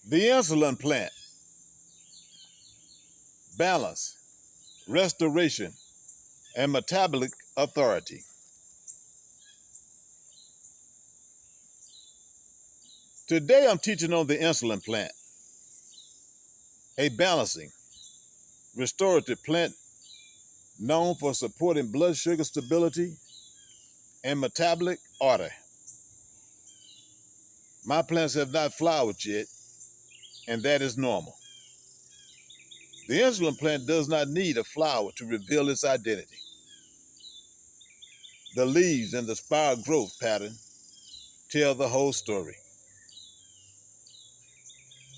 The insulin plant, balance, restoration, and metabolic authority. Today I'm teaching on the insulin plant, a balancing, restorative plant known for supporting blood sugar stability and metabolic order. My plants have not flowered yet, and that is normal. The insulin plant does not need a flower to reveal its identity. The leaves and the spiral growth pattern tell the whole story.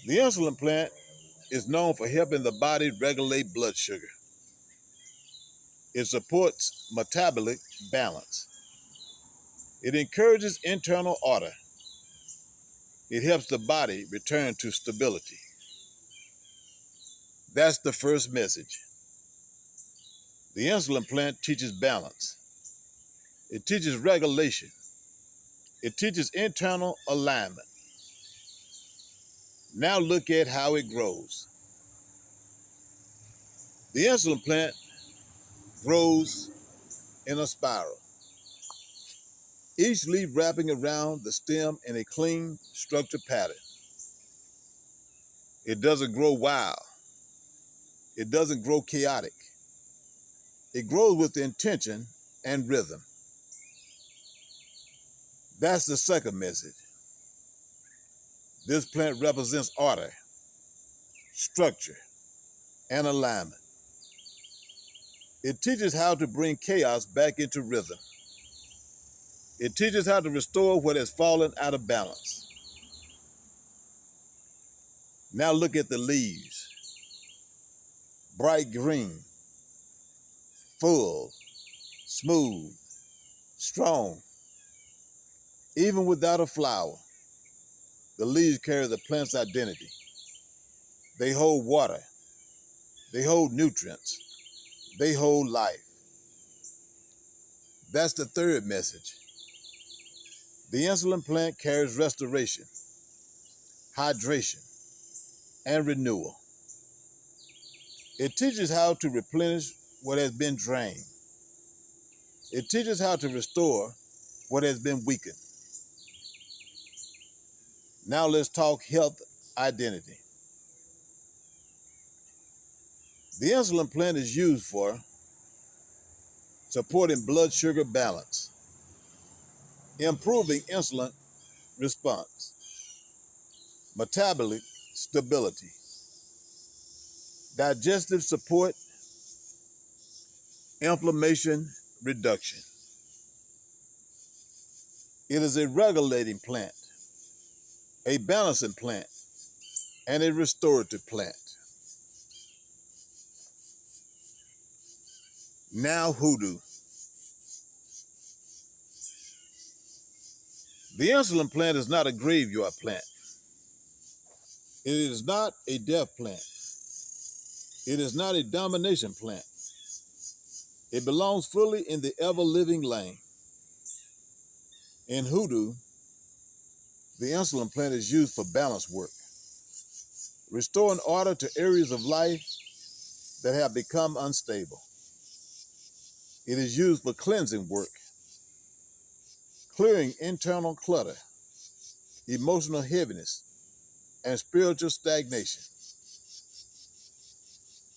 The insulin plant is known for helping the body regulate blood sugar. It supports metabolic balance. It encourages internal order. It helps the body return to stability. That's the first message. The insulin plant teaches balance. It teaches regulation. It teaches internal alignment. Now look at how it grows. The insulin plant grows in a spiral, each leaf wrapping around the stem in a clean, structured pattern. It doesn't grow wild. It doesn't grow chaotic. It grows with intention and rhythm. That's the second message. This plant represents order, structure, and alignment. It teaches how to bring chaos back into rhythm. It teaches how to restore what has fallen out of balance. Now look at the leaves. Bright green, full, smooth, strong. Even without a flower, the leaves carry the plant's identity. They hold water. They hold nutrients. They hold life. That's the third message. The insulin plant carries restoration, hydration, and renewal. It teaches how to replenish what has been drained. It teaches how to restore what has been weakened. Now let's talk health identity. The insulin plant is used for supporting blood sugar balance, improving insulin response, metabolic stability, digestive support, inflammation reduction. It is a regulating plant, a balancing plant, and a restorative plant. Now hoodoo. The insulin plant is not a graveyard plant. It is not a death plant. It is not a domination plant. It belongs fully in the ever-living lane. In hoodoo, the insulin plant is used for balance work, restoring order to areas of life that have become unstable. It is used for cleansing work, clearing internal clutter, emotional heaviness, and spiritual stagnation.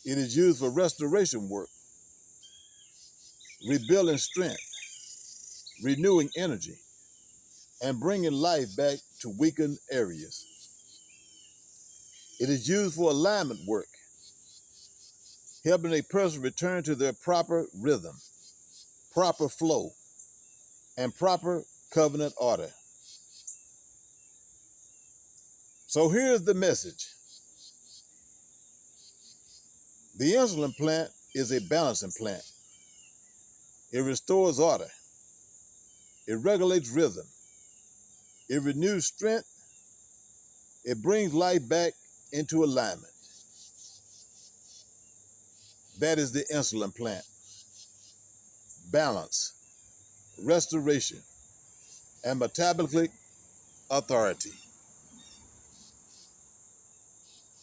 It is used for restoration work, rebuilding strength, renewing energy, and bringing life back to weakened areas. It is used for alignment work, helping a person return to their proper rhythm, proper flow, and proper covenant order. So here's the message. The insulin plant is a balancing plant. It restores order. It regulates rhythm. It renews strength. It brings life back into alignment. That is the insulin plant. Balance, restoration, and metabolic authority.